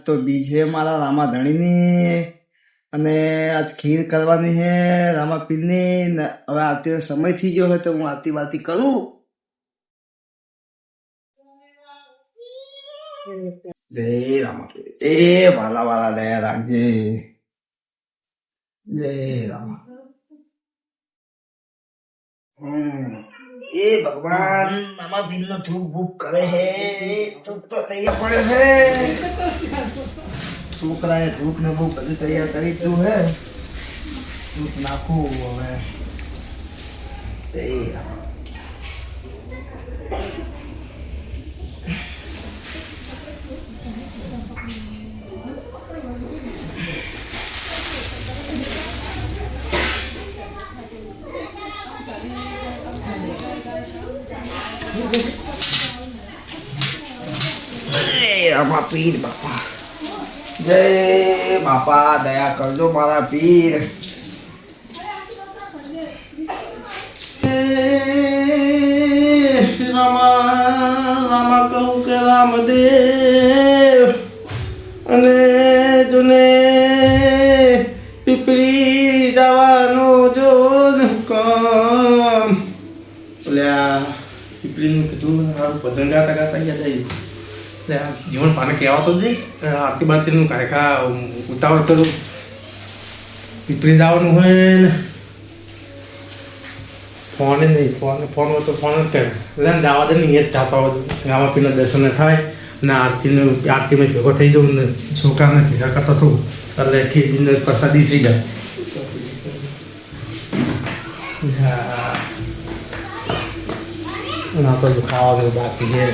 તો બીજ છે મારા રામા ધણીની અને આજ ખીર કરવાની છે રામા પીરની ને હવે આરતીનો સમય થઈ ગયો હોય તો હું આરતી વારતી કરું. જય રામા પીર જય વાલા વાલા દયા રાખજે. જય રામા. એ ભગવાન મામા પીર નો ધૂપ ભૂપ કરે છે. ધૂપ તો તૈયાર પડે છે. છોકરાએ ધૂપ ને બહુ બધું તૈયાર કરી દીધું હે. ધૂપ નાખું હવે. રામા પીર બાપા જય બાપા દયા કરજો મારા પીર. રામા કહું કે રામદેવ અને જોને પીપળી જવાનું જો કામ ઓલ્યા પીપળીનું કીધું પતંગ ગાતા ગાતા યાદ આવ્યું. જીવન પાને કહેવા તો જઈ આરતી બારતીનું કાયકા ઉતાવળ કરું પીપળી જવાનું હોય ને ફોન નહીં ફોન હોય તો ફોન જ કરે એટલે જવા દે ને એ જ થતા હોય રામા પીરના દર્શન થાય ને આરતીમાં ભેગો થઈ જાઉં ને છોકરાને ભેગા કરતો થવું એટલે ખીરીને પ્રસાદી થઈ જાય. ના તો ખાવાનું બાકી છે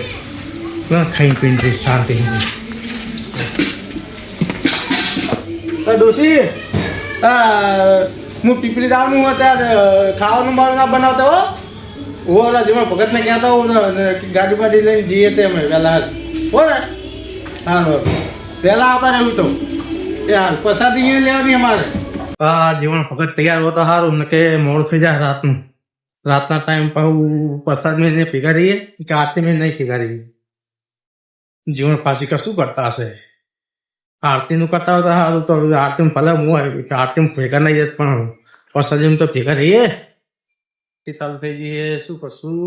ખાઈ પીને શાંતિ. ડોસી હું પીપળી જવાનું હોય ત્યારે ખાવાનું બારું ના બનાવતા હો. ઓલા જેમાં ભગતને કહેતા હોઉં ગાડી બાડી લઈને જઈએ તે અમે વહેલા હો ને. હા વહેલા આવતા રહેવું તો એ હાલ પ્રસાદી અહીંયા લેવાની અમારે. હા જીવન ભગત તૈયાર હોતો સારું ને કે મોડું થઈ જાય રાતનું. રાતના ટાઈમ પાછું પ્રસાદ મેં ભેગા રહીએ કે આરતી મેં નહીં ભેગા રહીએ. જીવન પાછી કશું કરતા હશે આરતીનું કરતા હોય તો સારું તો આરતીમાં ભલે હું હોય કે આરતીમાં ભેગા નહીં જત પણ પ્રસાદીમાં તો ભેગા રહીએ. આરતી ચાલુ થઈ જઈએ શું કરશું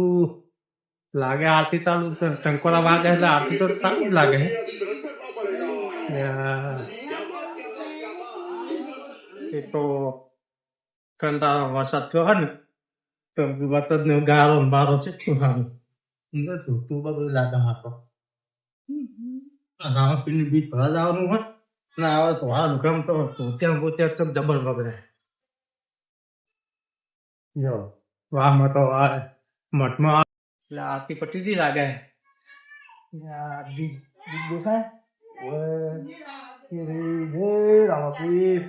લાગે આરતી ચાલુ ટંકોરા વાગે એટલે આરતી તો ચાલુ જ લાગે. એ તો કંટા વરસાદ થયો હોય ને તો વરસાદ ને ગારો બારો છે શું સારું તું બધું લાગે હાથો. રામા પીરની બીજ ભરા જવાનું હોય ને આવે તો હા દુકાન તો ત્યાં પોત્યા તો જબર બગડે. જો વાહમાં તો આ મઠમાં એટલે આરતી પટી દી લાગે બીજ દેખાય રામા પીર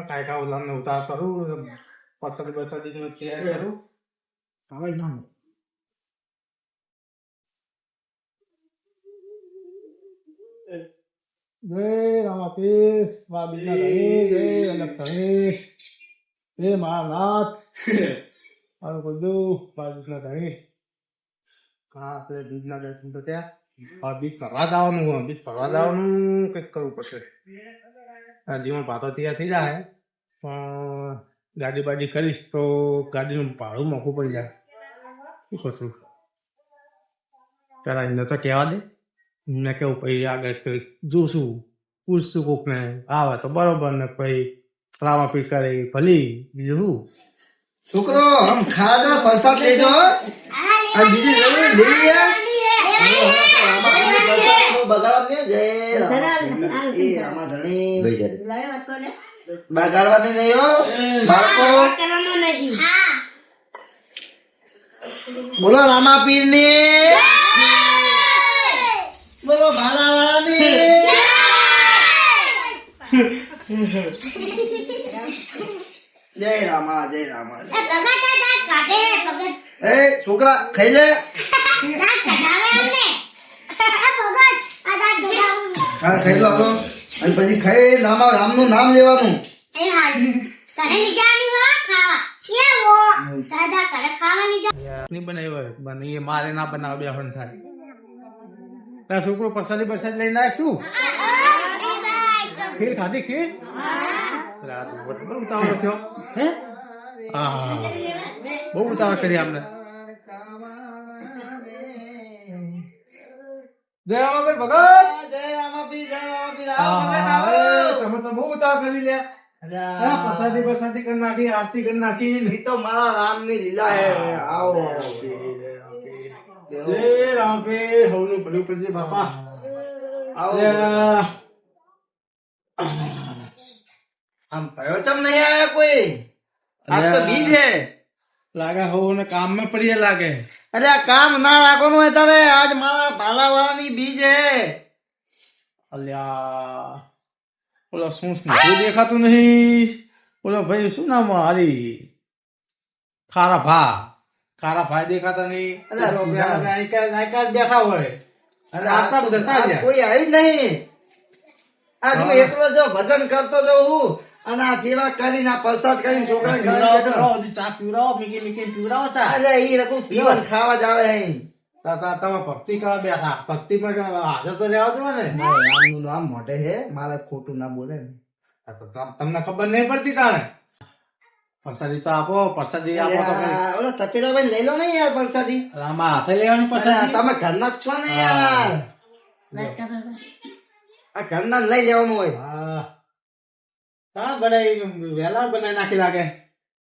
કાયકા ઉલામને ઉતાર કરું પતંગ બતંગ તૈયાર કરું. આવે ના જય રામા પીર મા બીના ધણી જય અલગ ધણી જય મહાનાથ મારું બધું મા બીના ધણી. હા આપણે બીજના દર્શન તો ત્યાં બીજ ફરવા જવાનું હોય બીજ ફરવા જવાનું કંઈક કરવું પડશે. જીવન ભાતો તૈયાર થઈ જાય પણ ગાડી બાડી કરીશ તો ગાડીનું ભાડું મોંઘું પડી જાય. શું કરશું પેલા એને તો કહેવા દે ને કેવું પછી આગળ જોશું પૂછશું કોકને આવે તો બરોબર ને પછી રામા પીર કરે ભલી બીજું છોકરો આમ ખાધા પ્રસાદ લેજો અને બીજી જરૂર લઈ બગાડવાની નહીં હો બાળકો. બોલો રામા પીર ની બોલો ભાલાવાળાની. જય રામા જય રામા. એ છોકરા ખાઈ લે. હા ખાઈ લો અને પછી ખાઈ રામનું નામ લેવાનું. મારે ના બનાવ બે થાય તારા છોકરો પ્રસાદી બરસાદી લઈને નાખશું ખીર ખાધી ખીર રાત બહુ ઉતાવળ થયો હે હા બહુ ઉતાવળ કરી આપણે જય રામાભાઈ ભગત તમે તો બહુ ઉતાવળ કરી લે પ્રસાદી બરસાદી કરી નાખી આરતી કરી નાખી તો મારા રામ ની લીલા હે આવો જય રામાભાઈ હવનું ભલું કરજે બાપા આમ કયો ચમ નહીં આયા કોઈ આજ તો બીજ હે લાગે હવ ને કામ માં પડીએ લાગે અરે આ કામ ના રાખવાનું હોય તારે આજ મારા ભાલાવાળાની બીજ હે અલ્યા ઓલો શું મોઢું દેખાતું નહીં ઓલો ભાઈ શું નામ હારી ખારા ભાઈ દેખાતા નહીં બેઠા હોય અરે આજ કોઈ આવી નહીં આજ હું એકલો જો ભજન કરતો જઉં અને આ સેવા કરીને આ પ્રસાદ કરીને છોકરા ચા પીવડાવો મીકી પીવડાવો ચા અરે ઈ રકમ પીવન ખાવા જ આવે અહીં તમે ભક્તિ કરવા બેઠા ભક્તિ માં હાજર તો રહેવા દો ને રામનું નામ મોઢે હે મારે ખોટું ના બોલે ને તમને ખબર નહીં પડતી તાણે પ્રસાદી તો આપો પ્રસાદી આપો તો ઓલો તપેલા ભાઈ લઈ લો ને યાર પ્રસાદી આમાં હાથે લેવાની પ્રસાદી તમે ઘરના જ છો ને યાર આ ઘરના જ લઈ લેવાનું હોય હા બનાવી વેલા બનાવી નાખી લાગે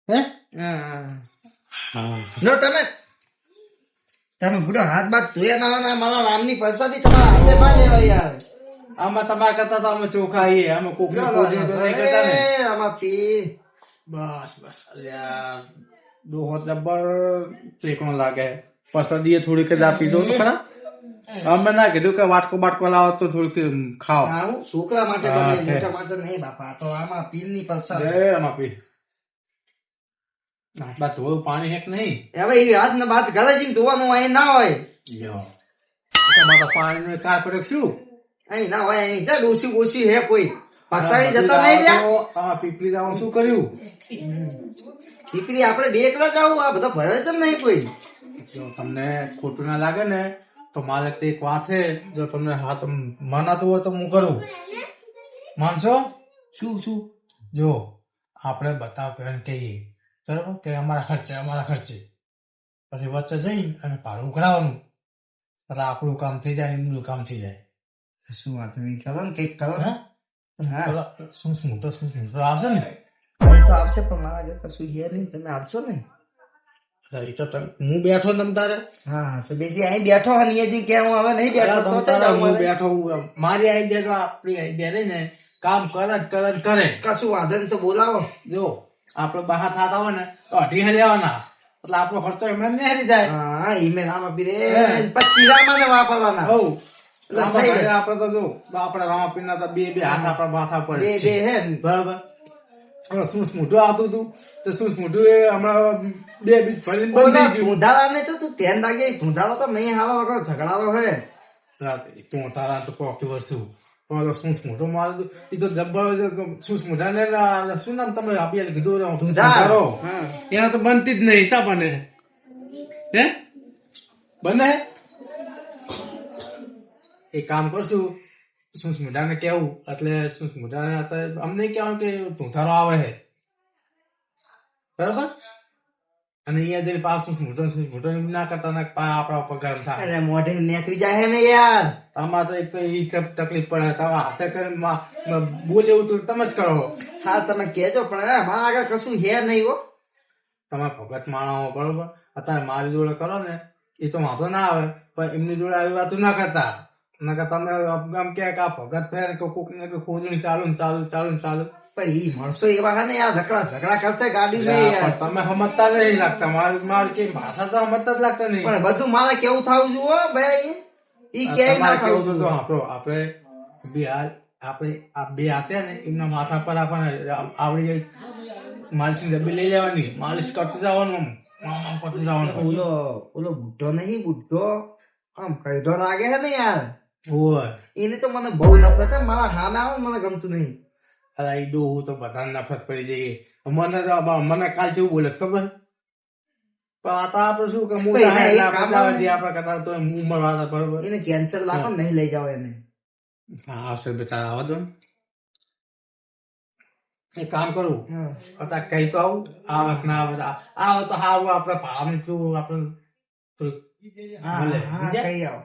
હે જો તમે બુઢો હાથ બાદ ધોયા ના મારા રામની પ્રસાદી તમારા હાથે ના લેવાય યાર આમાં તમારા કરતા તો અમે ચોખા આવીએ અમે કોકની કોકની તો નહીં કરતા ને આમાં પી બસ અલ્યા દોહો જબર ચેકણો લાગે પ્રસાદી થોડીક જ આપી દો તો ખરા અમે ના કીધું કે વાટકો બાટકો લાવો તો થોડીક ખાઓ હું છોકરા માટે મોટા માટે નહીં બાપા તો આમાં પીલ ની પ્રસાદી આમાં પી બા ધોયું પાણી હેક નહીં હવે એ હાથ ને બાદ ઘરે જઈને ધોવાનું અહીં ના હોય તમારે તો પાણી કાર પડે શું અહીં ના હોય અહીં ઓછી ઓછી હે કોઈ પતાડી જતા નહીં રહ્યા પીપળી જવાનું શું કર્યું પીપળી આપણે બે એકલા જાવું આ બધા ભરે છે નહીં કોઈ જો તમને ખોટું ના લાગે ને તો મારે તે એક વાત છે જો તમને હાથ માનાતું હોય તો હું કરું માનશો શું જો આપણે બતાવ પેન કહીએ બરાબર કે અમારા ખર્ચે પછી વચ્ચે જઈ અને ભાડું ઉઘરાવાનું એટલે આપણું કામ થઈ જાય એમનું કામ થઈ જાય શું વાત નહીં કરો ને કઈક કરો શું આવશે ને તો આવશે પણ મારા ઘરે કશું છે નહીં તમે આવશો ને એ તો હું બેઠો તમ તારે હા તો બેસી અહીં બેઠો હનિયાજી કે હું હવે નહીં બેઠો હું બેઠો મારી આઈડિયા તો આપણી આઈડિયા રહી ને કામ કરે કશું વાંધો નહીં તો બોલાવો જો આપડે બહાર થતા હોય ને તો 2.5 લેવાના એટલે આપણો ખર્ચો એમને નહીં હરી જાય હા ઈમેલ આમાં પી રે 25 ને વાપરવાના આપડે તો જો આપડે રામાપીર ના તો બે હાથ આપડા માથા પડે બે હે બરાબર શું મોઢું આવતું હતું તો શું મોઢું એ હમણાં બે બીજ ફરીને બંધ થઈ ગયું ધુંધારા ને તો તું ધ્યાન રાખજે ધુંધારો તો નહીં હારો વગર ઝઘડારો હે તું તારા તો પોકી વસ્તુ શું મોઢો મારે એ તો જબ્બર શું મોઢા ને શું નામ તમે આપી કીધું ધુંધારો એના તો બનતી જ નહીં શા બને હે બને એ કામ કરશું શું મોઢાને કેવું એટલે શું મોઢાને અમને કહેવાનું કે ધુંધારો આવે છે બરોબર અને અહીંયા જઈને પાક શું મોઢો ના કરતા ને આપણા ઉપર ગરમ થાય મોઢે નીકળી જાય ને યાર આમાં તો એક તો એ તકલીફ પડે તમે હાથે કરીને બોલે એવું તો તમે જ કરો હા તમે કેજો પણ મારા આગળ કશું હે નહીં હો તમે ભગત માણો બરોબર અત્યારે મારી જોડે કરો ને એ તો વાંધો ના આવે પણ એમની જોડે આવી વાતો ના કરતા તમે આમ કે આ ભગત ફેર કોક ને ખોદણી ચાલુ પણ ઈ માણસો એવા હે ને યાર ઝઘડા કરશે ગાડી લઈ યાર તમે સમજતા નહીં લાગતા મારું કે ભાષા તો સમજતા જ લાગતા નહીં પણ બધું મારે કેવું થવું જુઓ ભાઈ ઈ કે ના કેવું તો આપણે બે આપ્યા ને એમના માથા પર આપણને આવડી જાય માલિશ ની ડબ્બી લઈ લેવાની માલિશ કરતું જવાનું આમ કરતું જવાનું ઓલો બુઢો નહીં બુઢો આમ કઈઢો લાગે છે ને યાર એને તો મને બહુ નફરત છે મારા હાના આવે મને ગમતું નહીં અરે એ ડોહું તો બધાને નફરત પડી જઈએ મને કાલ જેવું બોલે ખબર પણ આ તો આપણે શું કે ભાઈ, મોટા એને એટલે એક કામ આપણે આવે. જે આપણે કરતા તો ઉંમર વાળા બરોબર એને કેન્સર લાવો નહીં લઈ જાવ એને. હા આવશે બેટા આવવા દો ને. એક કામ કરું હા. અત્યારે કઈ તો આવું આવક ના આવે આવે તો સારું આપણે ભાવનું શું આપણે થોડુંક હા, મળે. હા, સમજ્યા? કઈ આવો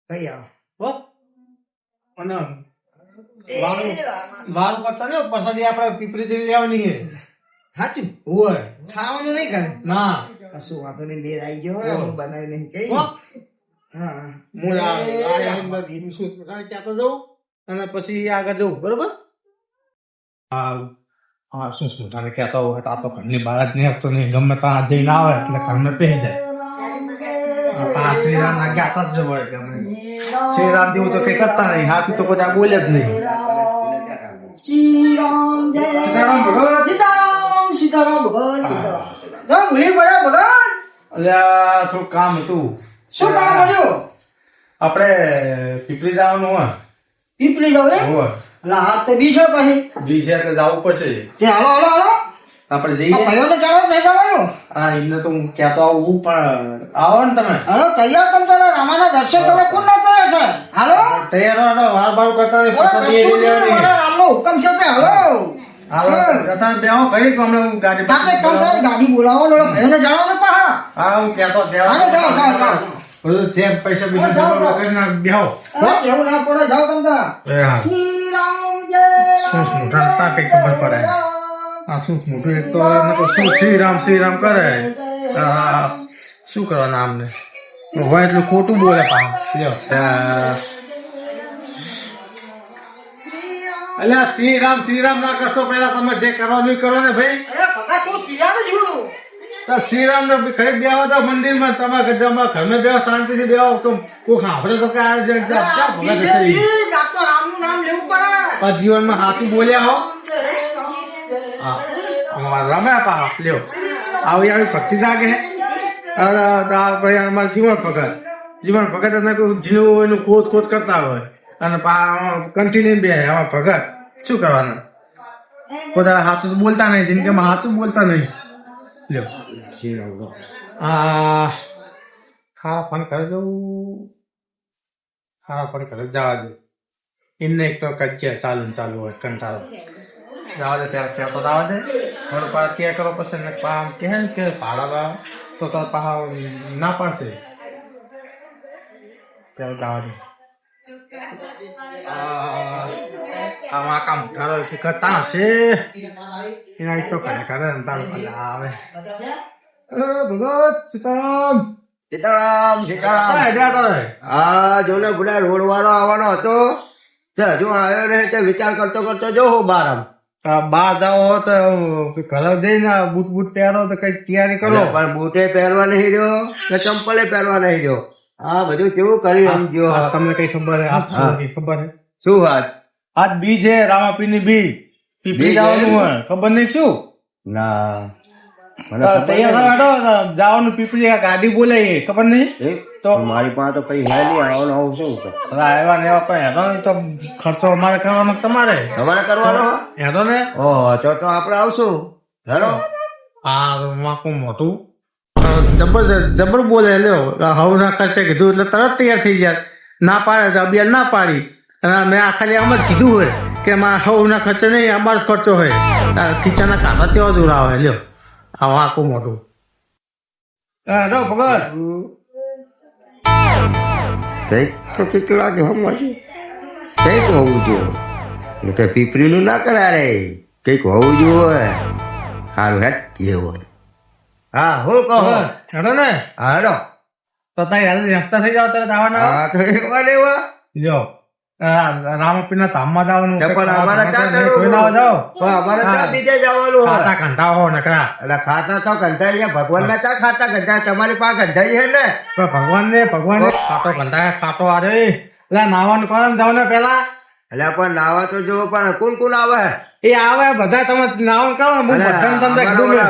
કઈ આવો. હો? અને એ રામા. વારું કરતા ને પછી આપણે પીપળી જેવી લેવાની છે સાચું હોય ખાવાનું નહીં કરે. ના કશું વાંધો નહીં, મેર આવી ગયો હોય, હો. હું બનાવી નહીં કઈ. હો? હા. હું આ એ અંદર ઘીનું શું ક્યાં તો જવું અને પછી આગળ જવું બરોબર હા શું શું તારે કહેતો હોય તો આ તો ઘરની બહાર જ નહીં આપતો નહીં ગમે ત્યાં જઈને આવે એટલે ઘરમાં પહેરી જાય આ શ્રીરામ ના જ્ઞાતા જ હોય ગમે શ્રીરામ જેવું તો કઈ કરતા નહીં હાથું તો બધા બોલે જ નહીં સીતારામ જય સીતારામ ભગવાન. સીતારામ ભગવાન સીતારામ. જાઓ, ભૂલી પડ્યા ભગવાન. અલ્યા થોડું કામ હતું શું કામ કર્યું? આપણે પીપળી જવાનું હોય પીપળી જાવ એમ? હોય એટલે હાથ તો બીજો પછી બીજે એટલે જવું પડશે તે હાલો હાલો હાલો. આપણે આ જઈએ ભાઈઓને જવાનું નહીં જવાનું. હા એમને તો હું કહેતો આવું પણ આવો ને તમે હાલો તૈયાર તમ તારા રામાના દર્શન તમે કોણ ના તૈયાર થાય? હાલો તૈયાર રહો, વાર બાર કરતા નહીં હાલો, પછી એ કશું નહીં, લેવાની. મારા રામનો હુકમ છે તે હાલો. હાલો જતા બેહો ઘડીક હમણાં હું ગાડી તાકે તમ તારે ગાડી બોલાવો ને ભાઈઓને જવાનું છે પાહા. હા હું કહેતો હાલો, જાઓ, જાઓ, જાઓ. બધું જેમ પૈસા બીજા હા, જાઓ, જમા જાઓ. કરીને બેહો અરે, એવું ના પડે, જાઓ તમ તારા. એ હા શ્રી રામ જય શું શું મોટા સા કઈ ખબર પડે આ શું મોટું એક તો નકર શું શ્રી રામ કરે આ શું કરવાના આમને હોય એટલું ખોટું બોલે પાછું લ્યો અલ્યા શ્રી રામ ના કરશો પેલા તમે જે કરવાનું એ કરો ને ભાઈ અરે પકા તું તૈયાર જ છું. તો શ્રીરામ ને ખરીદ બેવા તો મંદિરમાં તમારા ઘરમાં બેવા શાંતિથી બેવા તો કોઈ સાંભળે તો કે આ જે ક્યાં ભગત હશે ઈ? બીજ, આ તો રામનું નામ લેવું પડે. આ જીવનમાં સાચું બોલ્યા હો હા અમારા રમ્યા પા લ્યો આવી આવી ભક્તિ જાગે અરે આ ભાઈ અમારા જીવન ભગત એને કોઈ જીવ એનું ખોદ કરતા હોય અને કન્ટિન્યુ બે આમાં ભગત શું કરવાનું બધા હાથું તો બોલતા નહીં જિંદગીમાં હાથું બોલતા નહીં લ્યો આ ખાવા પાણી કરે જવું ખાવા પાણી કરે જવા દે એમને એક તો કચ્યા ચાલુ હોય કંટાળો જવા દે ત્યાં ત્યાં તો જવા દે થોડું પાછા ક્યાં કરો પછી એને પામ કહે ને કે ભાડા તો પાછા ના પડશે ત્યારે જવા દે આમાં કામ ધારો છે કરતા હશે એના એક તો કરે ને તારું આવે ભગત સીતારામ સીતારામ સીતારામ. હા જો ને ગુડા રોડ વાળો આવવાનો હતો તે હજુ આવ્યો નહીં તે વિચાર કરતો કરતો જો હું બાર આમ. બહાર જાઓ તો ઘરે જઈને બૂટ પહેરો તો કઈ તૈયારી કરો પણ બૂટે પહેરવા નહીં રહ્યો કે ચંપલે પહેરવા નહીં રહ્યો. આ બધું કેવું કરી આમ ગયો. આ તમને કઈ ખબર હે આજ હા. શું ખબર હે શું વાત? આજ બીજ હે રામાપીર ની બીજ પીપળી બીજ હે? જવાનું હોય ખબર નહીં શું ના મને તો ખબર તૈયાર નહીં. થવા દો, જવાનું પીપળી આ ગાડી બોલે એ ખબર નહીં એ, તો મારી પાસે તો પૈસા નહીં આવવાનું આવું શું કરે? આવ્યા ને એવા કઈ હેડો ને તો ખર્ચો અમારે કરવાનો કે તમારે તમારે કરવાનો? હેડો ને ઓહ તો આપણે આવશું. હેલો આ માકું મોટું જબર બોલે લ્યો હવ ના ખર્ચે કીધું એટલે તરત તૈયાર થઈ જાય ના પાડે તો અબિયાર ના પાડી અને મેં આ ખાલી આમ જ કીધું હોય કે માં હવ ના ખર્ચે નહીં અમારો જ ખર્ચો હોય ખીચાના કાઢવા તેવા દૂર આવે લ્યો આ વાંકું મોટું હેડો ભગત કઈક તો કેટલું લાગે હમણાં કઈક હોવું જોઈએ કે પીપળીનું ના કરારે કઈક હોવું જોઈએ. સારું હેટ એ હોય. હા હું કહો. હેડો ને હા હેડો. તો તારી હાલ રસ્તા થઈ જાવ ત્યારે દાવાના હા તો એવા ને એવા. જો રામપીર ના ધામમાં જવાનું પણ અમારે ક્યાં જાઓ પણ અમારે ત્યાં બીજે જવાનું હોય. ખાતા કંઠા હો નકરા એટલે ખાતા તો કંટાઈ ભગવાન ના ચા ખાતા કંટાઈ તમારી પાસે કંટાઈ છે ને. ભગવાન ને ખાટો કંઠા ખાટો આ રે એટલે નાવાનું કરો ને જાવ ને પેલા એટલે પણ નાવા તો જો પણ કોણ કોણ આવે? એ આવે બધા તમે નાવાનું કરો ને હું બધાને તમને કીધું મેં.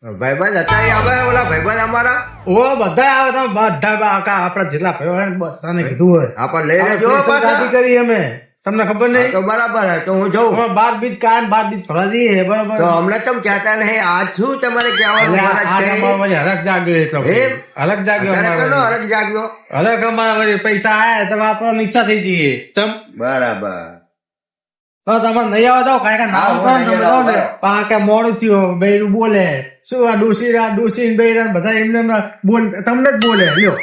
ભાઈબંધ હતા એ આવે ઓલા ભાઈબંધ અમારા. ઓ બધા આવે તમે બધા આપણા જેટલા ભાઈઓ હોય ને બધાને કીધું હોય આપણે લઈને જો આપણે પાછા. શાદી કરી અમે તમને ખબર હા, નહીં તો બરાબર હે તો હું જઉં હવે બાર બીજ કાન બાર બીજ ફરવા જઈએ બરાબર તો હમણાં ચમ કહેતા નહીં આજ શું તમારે કહેવાનું એટલે મહારાજ આજ છે? અમારો વળી હરખ જાગ્યો એટલો એમ? હરખ જાગ્યો અત્યારે અમારો કનો વળી. હરખ જાગ્યો? હરખ અમારા વળી પૈસા આયા તમે આપણને ઈચ્છા થઈ જઈએ ચમ બરાબર તો તમે નહીં આવો તો કાંઈ કાંઈ નામ હા, કરો ને હું તમે નહીં જાઓ ને આવું. પણ કે મોડું થયું બૈરું બોલે શું આ ડોસી ને બૈરા ને બધા એમને બોલ તમને જ બોલે લ્યો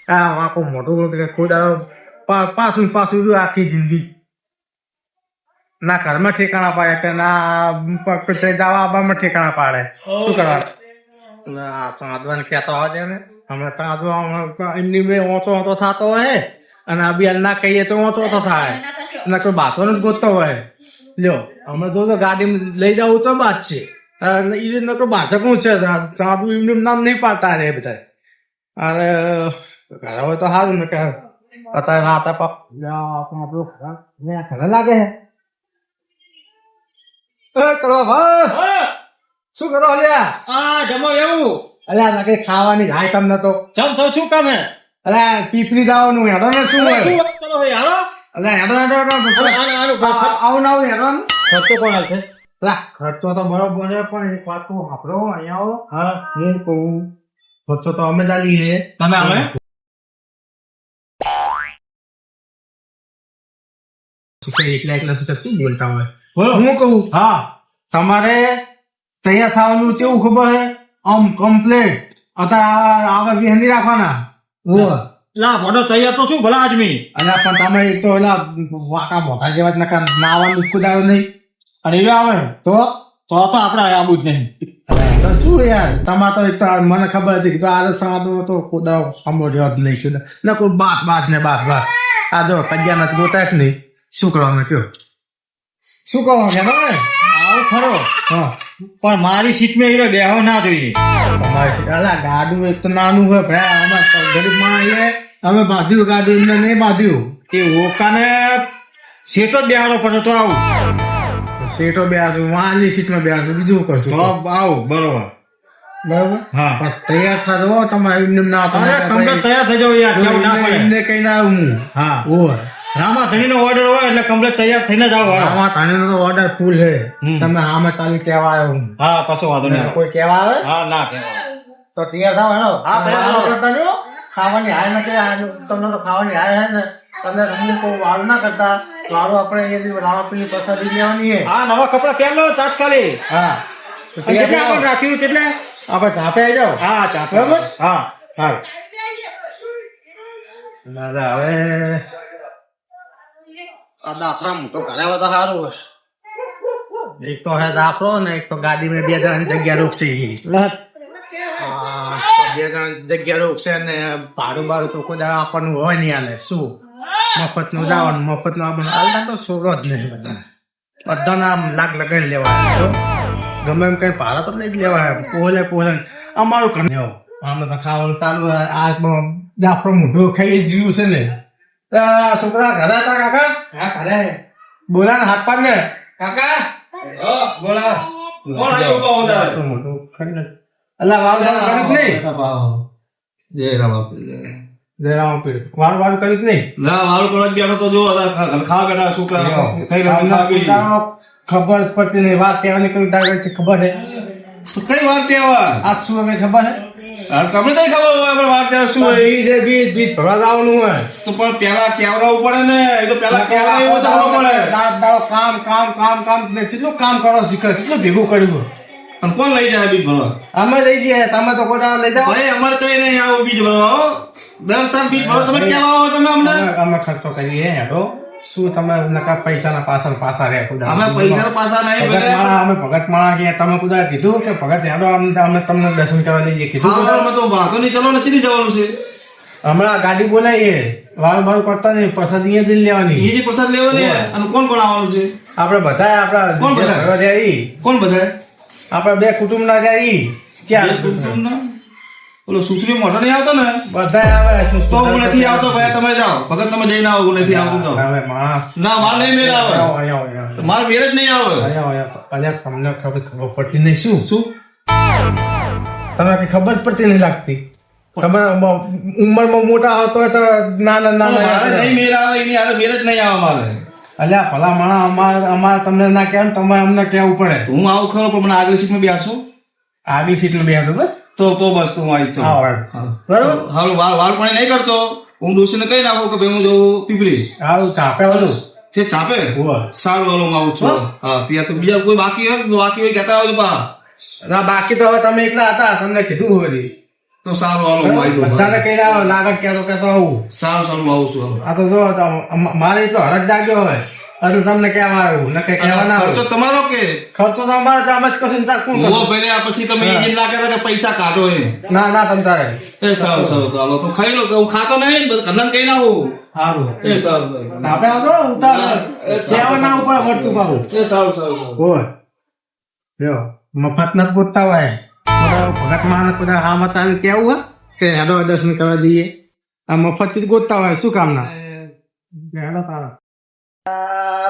આ આખું મોટું ખોદા પાછું પાછું રહ્યું આખી જિંદગી ના ઘરમાં ઠેકાણા પાડે કે ના દાવા આબામાં ઠેકાણા પાડે શું કરવાનું ના ચાંદવાને કહેતો હોય છે ને હમણાં ચાંદવા એમની બે ઓછો ઓછો થતો હોય અને આ બી ના કહીએ તો ઓછો ઓછો થાય ના કોઈ બાથવાનું જ ગોતતો હોય લ્યો અમે તો ગાડી લઈ જવું તો બાદ છે એ નકર બાચકનું છે ચાંદુ એમનું નામ નહીં પાડતા રે બધા અરે ઘરે હોય તો સારું ને કે અત્યારે રાતે આપણું ઘરે લાગે છે કરો ભાઈ શું કરો અલ્યા આ જમો એવું અલ્યા ના કઈ ખાવાની હાય તમને તો જમ થો શું કામ હે અલ્યા પીપળી દાવાનું હેડો ને શું હોય શું વાત કરો ભાઈ હાલો અલ્યા હેડો હેડો આવું ના આવું હેડો ને ખર્ચો કોણ હાલશે અલા ખર્ચો તો બરોબર છે પણ એક વાત કહું આપણો અહીંયા આવો હા હું કહું ખર્ચો તો અમે ચાલી છે તમે આવે એકલા એકલા શું બોલતા હોય બોલો હું કહું હા તમારે તૈયાર થવાનું કેવું ખબર છે આમ કમ્પ્લેટ અત્યારે આગળ બેહની રાખવાના ઓ લા ભડો તૈયાર તો શું ભલા આદમી અલ્યા પણ તમે એક તો એલા વાંકા મોટા જેવા જ નકા નાવાનું કુદાડો નહીં અને એ આવે તો તો આપણે આવું જ નહીં અલ્યા તો શું યાર તમારે તો એક તો મને ખબર હતી કે તો આ સાદો તો કુદાડો સાંભળ્યો જ નહીં શું ને કોઈ બાત ને બાત આ જો કજ્યા નથી ગોતા જ નહીં શું કરવાનું કયો શું કરવાનું છે ને આવું ખરો હા પણ મારી સીટ માં એ બેહો ના જોઈએ અલા ગાડું એક તો નાનું હોય ભાઈ અમે ગરીબ માણસ છીએ. અમે બાંધ્યું ગાડું એમને નહીં બાંધ્યું એ ઓકાને સીટો જ બેહાડો પડે તો આવું સીટો બેસું વાંલી સીટમાં બેસું બીજું તો કરશું આવું બરોબર બરાબર હા પણ તૈયાર થતો તમારે એમને ના અરે તમને તૈયાર થઈ જાવ યાર કેવું ના પડે એમને કઈ ના આવું હા ઓય રામા ધણીનો ઓર્ડર હોય એટલે કમ્પ્લીટ તૈયાર થઈને જ આવો આમાં તાણીનો તો ઓર્ડર ફૂલ છે હમ. તમે આમે તાલી કહેવા આવ્યો હું હા કશો વાંધો નહીં કોઈ કહેવા આવે હા ના કહેવાય. તો તૈયાર થાવ હેડો હા, તૈયાર થાવ. કરતા જો ખાવાની હાય નથી તમને તો ખાવાની હાય હે ને તમે તમને કોઈ વાર ના કરતા વારો આપણે અહીંયાથી રામાપીની પ્રસાદી લેવાની છે હા નવા કપડા પહેરલો તાત્કાલિક હા તો અને તૈયાર કેટલા થાવ. આપણે રાખ્યું છે એટલે આપણે ઝાપે આવી જાઓ હા ચા બરાબર? હા હા ના હવે આ દાખલા મોટો કરાવે તો સારું હોય એક તો હે દાખલો ને એક તો ગાડીમાં બે જણાની જગ્યા રોકશે બે જણા જગ્યા રોકશે ને ભાડું બાડું તો કોઈ દાડો આપણનું હોય નહીં હાલે શું મફત નું જવાનું મફત નું આવવાનું હાલતા તો છોડો જ નહીં બધાને આમ લાગ લગાવી લેવા ગમે એમ કઈ ભાડા તો નહીં જ લેવા પોલે અમારું કર આમને તો ખાવાનું ચાલુ આ જાફરો મોઢું ખાઈ જીવ્યું છે ને છોકરા ઘરે હતા કાકા હા ઘરે બોલા ને હાથ પાડ ને કાકા બોલા કોણ આવ્યું કહો તારે? મોઢું ખાઈ અલ્લા વાળ કર્યું જ નહીં જય રામ જયરામ પીર વાળ વાળ કર્યું જ નહીં ના વાળું કોણ બેઠો તો જો ખાવા બેઠા છોકરા ખાઈ રહ્યા ખાવા પી રહ્યા. ખબર જ પડતી નહીં વાત કહેવાની કઈ ડાયરેક્ટ ખબર છે તો કઈ વાર તહેવાર આજ શું કઈ ખબર છે તમને કઈ ખબર હોય આપણે વાર તહેવાર શું હોય બીજ છે બીજ ભરવા જવાનું હોય તો પણ પેલા કેવડાવવું પડે ને એ તો પેલા કેવડાવવું તો ખબર પડે દાડો દાડો કામ ને કેટલું કામ કરો શીખે કેટલું ભેગું કર્યું અને કોણ લઈ જાય બીજ ભરવા અમે લઈ જઈએ તમે તો કોઈ દાડો લઈ જાઓ ભાઈ અમારે તો નહીં આવું બીજ ભરવા હો દર સાલ બીજ ભરવા તમે કેવા આવો તમે અમને અમે ખર્ચો કરીએ હેડો શું તમે નકા પૈસાના પાછા રહે ખુદા અમે પૈસા પાછા નહીં ભગત માણા અમે ભગત માણા કે તમે કુદા કીધું કે ભગત હેડો અમે તમને દર્શન કરવા લઈએ કીધું ખાવામાં તો વાંધો નહીં ચલો નથી જવાનું છે હમણાં ગાડી બોલાવીએ વાળું બાળું કરતા નહીં પ્રસાદ અહીંયા જ લેવાની એ જે પ્રસાદ લેવો ને અને કોણ કોણ આવવાનું છે આપડે બધા આપડા કોણ બધા? ફરવા જાય કોણ બધા આપડા બે કુટુંબ ના જાય બે કુટુંબના? ઓલો સુશ્રી મોટો નહીં આવતો ને બધા આવે તો હું નથી આવતો ભાઈ તમે જાઓ ભગત તમે જઈને આવો હું નથી આવતો તો હવે માણસ ના માર નહીં મેળ આવે અહીંયા માર મેળ જ નહીં આવે અલ્યા તમને ખબર પડતી નહીં શું તમે કઈ ખબર જ પડતી નહીં લાગતી તમે ઉંમરમાં મોટા આવતો હોય તો નાના મારે નાના નહીં મેળ આવે એની હારે મેળ જ નહીં આવે મારે અલ્યા ભલા માણા અમારે તમને ના કહેવાય ને તમે અમને કહેવું પડે. હું આવું ખરો પણ મને આગળ સીટમાં બેસો આગલી સીટમાં બેસો બસ. તો બસ તો હું આવી જ હા, જાઉં. વાળ. બરોબર. હાલ વાળ પાણી નહીં કરતો. હું ડોસીને કહી નાખું કે ભાઈ હું જઉં પીપળી. સારું ચાપે બધું. છે ચાપે હોવે. સારું હાલો હું આવું છું. હા ત્યાં તો બીજા કોઈ બાકી હોય કહેતા આવજો પા. ના બાકી તો હવે તમે એકલા હતા તમને કીધું વળી. તો સારું હાલો હું આવી જાઉં. બધાને કહી રહ્યો લાગત કહેતો આવું. સારું સારું આવું છું હાલો. આ તો જો મારે એટલો હરજ જાગ્યો હોય અને તમને કહેવા આવ્યું ન કે કહેવા ના ખર્ચો હોય. તમારો કે ખર્ચો તો અમારે જ આમ જ કશું ને ચાકું ઉભો કરશું. ભર્યા પછી તમે એમ ના કહેતા કે પૈસા કાઢો એમ. ના ના તમ તારે એ સારું સારું તો હાલો તો ખાઈ લો કે હું ખાતો નહીં ઘરના કહી નાખું. સારું. એ સારું આપણે આવતો ઉતાર કહેવા ના ઉપર મળતું પાછું. એ સારું સારું હોય લ્યો મફત નથી પૂછતા હોય ભગત માણસ બધા હા મત આવી કેવું હોય કે હેડો દર્શન કરવા જઈએ આ મફત થી જ ગોતતા હોય શું કામ ના હેડો તારા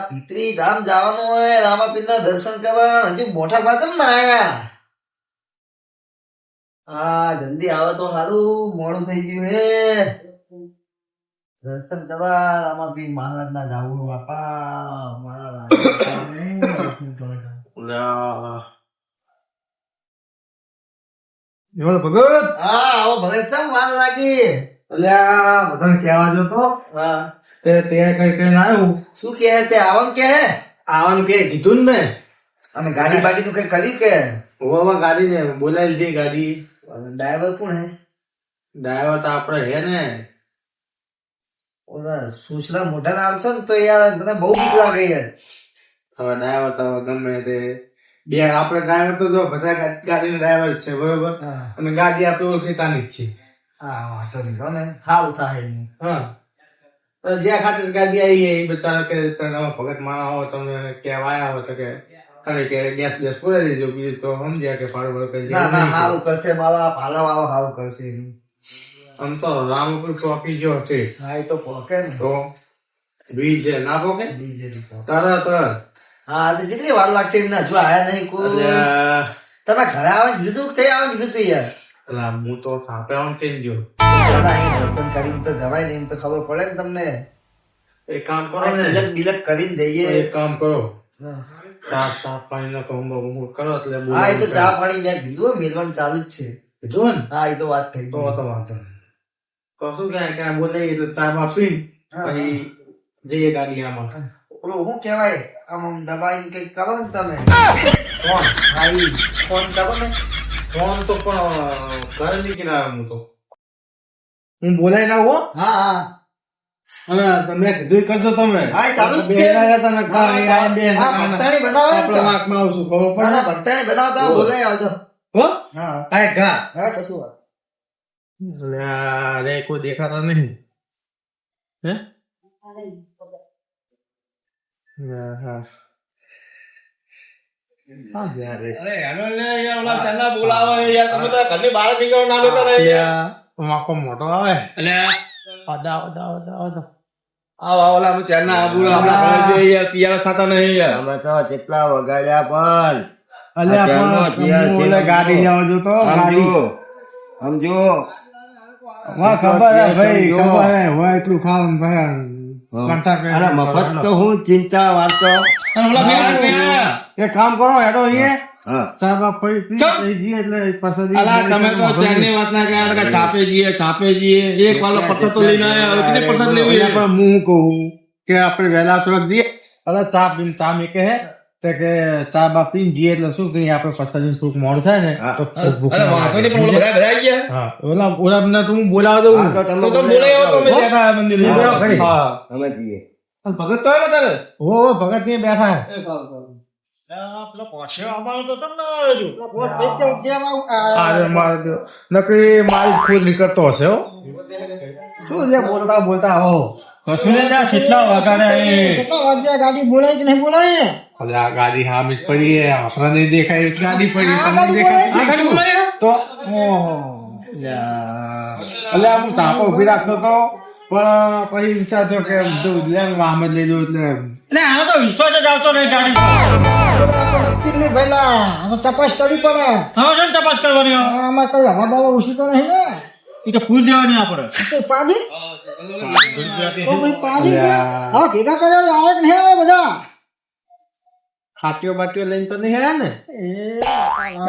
પીપળી ધામ જવાનું હોય રામાપીર ના દર્શન કરવા હજુ મોટા પાત્ર ના આયા. હા જલ્દી આવે તો સારું મોડું થઈ ગયું હે દર્શન કરવા રામાપીર મહારાજ ના જાવું બાપા મારા દર્શન કરવા. એવો ભગત હા આવો ભગત કેમ વાર લાગી. અલ્યા બધાને કહેવા જો તો હા તે તૈયાર કરીને આવ્યું શું કે તે આવન કે હે આવવાનું કે કીધું ને મેં અને ગાડી બાડી નું કઈ કરી કે હોવા ગાડી ને બોલાવી લીધી ગાડી ડ્રાઈવર કોણ હે ડ્રાઈવર તો આપડે હે ને ઓલા સુસરા મોઢા ના આવશે ને તો યાર મને બહુ બીક લાગે યાર. હવે ડ્રાઈવર તો ગમે તે બે આપડે ડ્રાઈવર તો જો બધા ગાડીનો ડ્રાઈવર જ છે બરોબર હા અને ગાડી આપણે ઓળખીતાની જ છે હા વાંધો નહીં લો ને સારું થાય એનું. હા તો જ્યાં ખાતે ગાડી આવી એ બચારા કે તમે ભગત માણા હો તમે કહેવા આવ્યા હો તો કે અરે કે ગેસ પૂરાઈ દેજો બીજું તો સમજ્યા કે ફાળો ફાળો કરી ના ના સારું કરશે મારા ભાલા વાળો સારું કરશે એનું. આમ તો રામપુર ચોકી જો છે હા એ તો પોકે ને તો બીજ છે ના પોકે બીજે રીતે. તરત હા તો કેટલી વાર લાગશે એમને હજુ આયા નહીં કોઈ. એટલે તમે ઘરે આવે કીધું કે આવે કીધું તું યાર. અલા, હું તો થાપે આમ થઈ ગયો ના, અહીં દર્શન કરીને તો જવાય નહીં એમ તો ખબર પડે ને તમને. એક કામ કરો તિલક ને બિલક કરીને દઈએ. એક કામ કરો હા. સાફ પાણી નો કહું કરો એટલે હા એ તો ચા પાણી મેં કીધું હો, મેલવાનું ચાલુ જ છે. કીધું ને હા એ તો વાત થઈ તો ગઈ. તો વાંધો નહીં. તો શું કે બોલે એટલે ચા બા પીને હા. પછી જઈએ ગાડી આમાં ઓલું શું કહેવાય આમ આમ દબાઈને કઈક કરો ને તમે. ફોન હા ઈ ફોન કરો ને. ફોન તો પણ ઘરે નીકળી આવ્યો હું તો હું બોલાઈ ના હો હા હા અને તમે કીધું ઈ કરજો તમે હા, એ ચાલુ જ બે છે. રહ્યા હતા ને ખાલી આ બે હા, ભક્તાણી બનાવે ને આપણે ચા. વાંકમાં આવશું ખબર ના, ના, પડે ભક્તાણી બનાવતા બોલાય આવજો. હો હા આ ઘા હા કશું વાત. એટલે અરે કોઈ દેખાતા નહીં હે હા હા યારે અરે હેલો લે યાર ઓલા ચાંદા બોલાવે યાર તમે તો ઘરની બહાર નીકળો ના બેઠા રહે યાર. વાંકો મોટો આવે એટલે અદા અદા અદા અદા આવ ઓલા અમે ચાંદા બોલાવે આપણા ઘરે જોઈએ યાર પિયારા થતા નહીં યાર. અમે તો કેટલા વગાડ્યા પણ અલ્યા ત્યારનો પણ જીયાર હું છે ઓલે ને ગાડી લેવા જોતો ગાડી સમજો સમજો વાહ ખબર હે ભાઈ સમજો. ખબર હે હોય એટલું ખાવાનું ભાઈ કંટાળ કરે. અરે મફત તો હું ચિંતા વાંચતો અને ઓલા ભેગા થયા. એક કામ કરો હેડો અહીંયા હા સાહેબ આ પૈ ચમ. થઈ જઈએ એટલે પછી અલા તમે તો ચાંદની વાત ના કર્યા કે ચાપે જઈએ એક વાલો પથ્થર તો લઈને આવ્યા હવે કેટલી પથ્થર લેવી એટલે પણ હું કહું કે આપણે વહેલા થોડોક જઈએ અરે ચા પીને ચા મેકે હે તો કે ચા બા પીને જઈએ એટલે શું કહીએ આપણે પછી થોડુંક મોડું થાય ને તો ખૂબ ભૂખ અરે ના વાંધો નહીં લાગે. પણ ઓલા બધા ઘરે આવી ગયા. હા ઓલા ને તો હું બોલાવ દઉં હા, તો તમે તો બોલાય આવો તો અમે બેઠા મંદિરે. હા, ખરી. હા. અમે જઈએ અને ભગત તો આવ્યા તારે હો ભગત ની બેઠા હે. અરે મારે તો નકરી મારી ખુદ નીકળતો હશે હો શું છે બોલતા બોલતા હો કશું ને ત્યાં કેટલા વગાડે ગાડી બોલાય કે નહીં બોલાય. અરે આ ગાડી હામી જ પડી હે આપણા નહીં દેખાય એટલી ગાડી પડી તમને દેખાય આ ગાડી બોલાય તો એટલે હું સાપો ઉભી રાખતો તો પણ પછી વિચાર થયો કે લે આમ જ લઈ દઉં એટલે એટલે આનો તો વિશ્વાસ જ આવતો નહીં ગાડી તપાસ કરવી પડે. હવે છે ને તપાસ કરવાની હવે. આમાં કઈ હવા બવા ઓછી તો નહીં ને. એ તો ફૂલ દેવાની આપણે તો પાડી તો ભાઈ પાડી હા ભેગા કર્યો આવે કે નહીં આવે બધા ખાટીઓ બાટીઓ લઈને તો નહીં આયા ને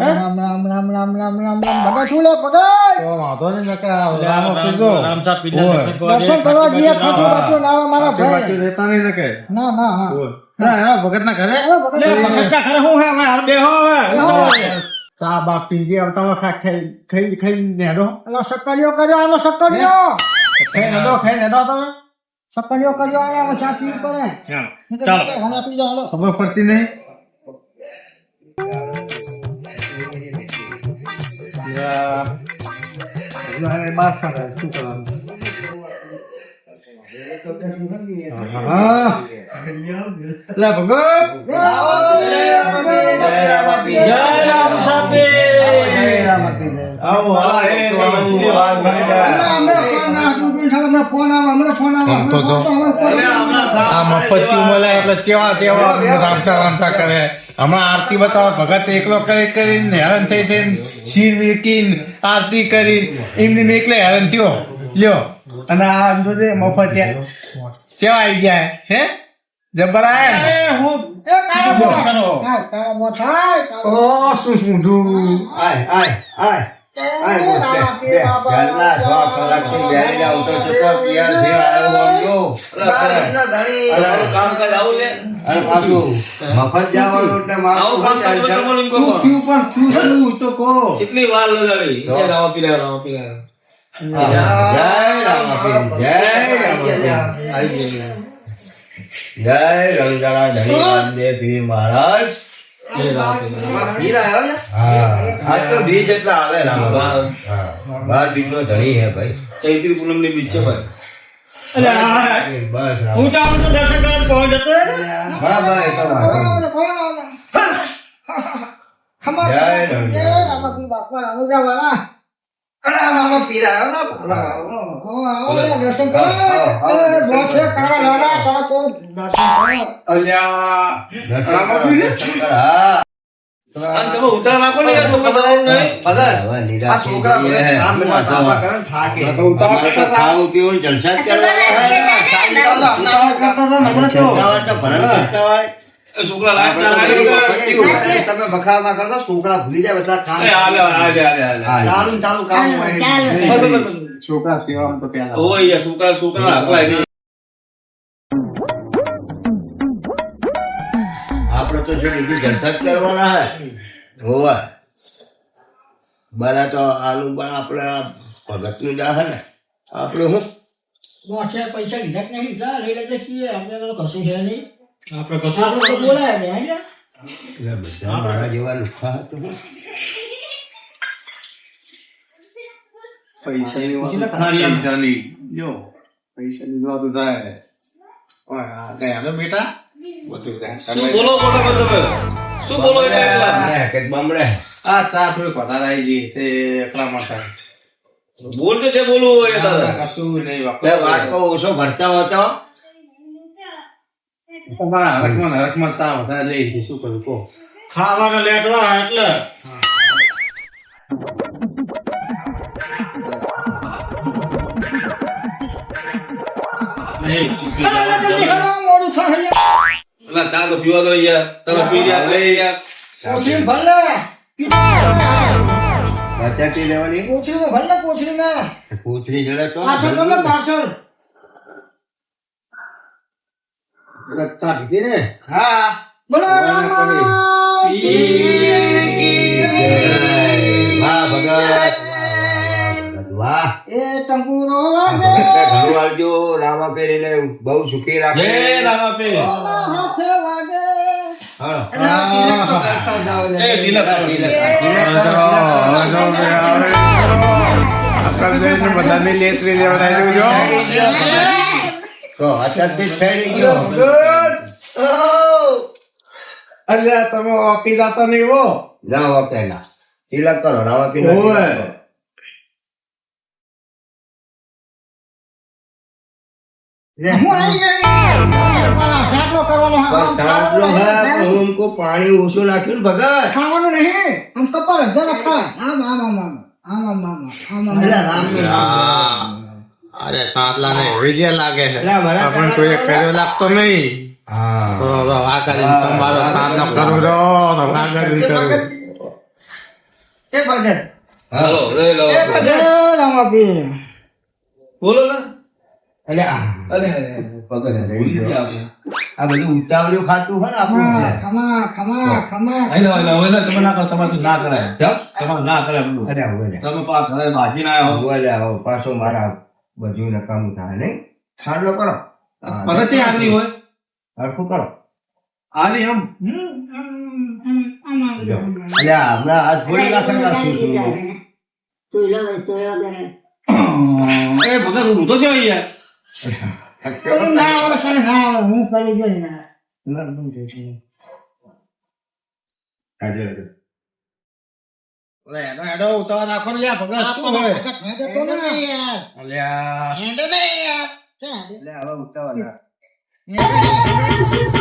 રામ રામ રામ રામ રામ રામ રામ બધા શું લે પગાર તો વાંધો નહીં નકા રામો કીધો રામ સાહેબ પીડા ઓય. દર્શન કરવા જઈએ ખાટું બાટું ના આવે મારા ખાટીઓ ભાઈ બાટીઓ લેતા નહીં નકે ના ના હા ના એના ભગત ના ઘરે હવે ભગત લે પકડતા ખરે હું હે અમે હાલ બેહો હવે ચા બા પી ગયા તમે ખાઈ નેડો એલો સક્કરિયો કર્યો આનો સક્કરિયો ખાઈ નેડો તમે સક્કરિયો કર્યો આને ચા પીવી પડે ચાલો મને આપી જાઓ હાલો. ખબર પડતી નહીં શું કરવાનું લે ભગત જય રામ સાહેબ આવો હાલા એ ની વાત મળી જાય અમે ફોન નાખ્યું કે સાલા ફોન આવે હમણાં ફોન આવે આમ તો જો. આ મફતી મળે એટલે કેવા રામસા કરે હમણાં આરતી બતાવો ભગત એકલો કરીને હેરાન થઈ શીર વીકીને આરતી કરી એમને એકલે હેરાન થયો લ્યો અને આ જોજે મફતિયા કેવા આવી ગયા હે જબર આયા ને? હું એ કાળો મોઠા કાળો મોઠા ઓ શું મોઢું કામકાજ આવું લે મફત જવાનું એટલે આવું કામ કરવું તમારું એમ કહો. શું થયું પણ શું તો કહો કેટલી વાર લગાડી એ રાવા પીલા જય રામાપીર, જય રામાપીર. જય રવિદાણા ધણી રામદેવ પીર મહારાજ. હા, આજ તો બીજ એટલા આવે રામાપીર. હા, 12 બીજનો ધણી હે ભાઈ. ચૈત્રી પૂનમ ની બીચ છે ભાઈ બસ હું તો આવું તો દર્શન કરવા પહોંચ જતો બરાબર એ તો વાંધો નહીં. જય રવિદાણા. દર્શન કરો કાળા લાડા તારા તો દર્શન અલ્યા દર્શન કર. હા. અને તમે ઉતાર નાખો ને યાર લોકો બતાવું નહીં હવે નિરાશ થઈ ગઈ હે. થાકે અમારે તો ખાવું પીવું જલસા જ કરવાના હે. જલસા તો ભરણ કરતા હોય. એ છોકરા લાગે તમે બખાર ના કરતા છોકરા ભૂલી જાય બધા કામ હા. ચાલુ કામ હોય. છોકરા સેવામાં તો પેલા ઓય છોકરા હકવાય આપણે તો જો બીજું જલસા જ કરવાના હે. હોવે. બરા તો આલુ બા આપણે ભગત નું જા હે ને આપણે હું પૈસા લીધા કે નહીં લીધા લઈ લેજે છીએ આપણે તો કશું છે નહીં આપણે આપણે તો બોલાય ને હે એટલે બધા મારા જેવા લુખા હતો હું. પૈસાની જો પૈસાની વાતો થાય ઓય આ ગયા તો બેટા બધું થાય શું બોલો તમે શું બોલો એટલે એકલા? બમણે કે બમણે. આ ચા થોડીક વધારે આવી ગઈ તે એકલા માટે બોલ તો જે બોલવું હોય એ દાદા કશું નહીં તે વાટકો ઓછો ભરતા હોતો. તમારા હરકમાં ચા વધારે લઈ ગઈ શું કરું કહો ખાવાના લેટવા એટલે મોડું થાય પેલા ચા તો પીવા દો યાર તમે પી રહ્યા લઈ યાર કોથળી ભલે બચાતી લેવાની કોથળીમાં ભલે કોથળીમાં પૂછડી જડે તો પાછળ તમે પાછળ ચા પીધી ને હા. બોલો રામા વાહ ભગત વાહ. એ ટંકુરો વાગે ઘણું આવજો. રામા પહેરીને બહુ સુખી રાખે. જય રામાપીર હાથે વાગે હા. એ તિલક બધાની લેતરી લેવડાવી દેજો તો અત્યારથી જ ફેરી ગયો. અલ્યા તમે ઓફિસ જતા નહીં હો જાઓ આપેલા તિલક કરો. રામા પીર ઓય. હું આવી ફેટલો કરવાનો પાણી ઓછું નાખ્યું ને ભગત. ખાવાનું નહીં આમ કપાળ ધન ખા આમ આમ આમ આમ અરે સાતલા ને વિજય લાગે છે અલા, બરાબર. પણ કોઈ કર્યો લાગતો નહીં હા આ કરીને તમારો સાતલો કરું રો આ કરીને કરું એ ભગત હાલો લઈ લો એ ભગત બોલો ને એટલે આ અલે પગલે રહી ગયો. આ બધું ઉતાવળ્યું ખાતું હોય ને આપણું અહીં લો, હવે લો, તમે ના કરો તમારે ના કરાય જાઓ. તમારે ના કરાય બધું. અરે હવે લે. તમે પાછા ઘરે ભાજીને આવ્યા હો. હવે લે, હવે પાછો મારા બધું નકામું થાય નહીં ખાડલો કરો પગથિયે આગની હોય હરખું કરો આની આમ જો. અલ્યા, હમણાં હાથ જોડી નાખેલા શું છું એ ભગત ઊંધો છે અહીંયા લે એનો હેડો ઉતાવળ રાખો ને લ્યા ભગત શું હોય અલ્યા લે, હવે ઉતાવળ રાખ. This is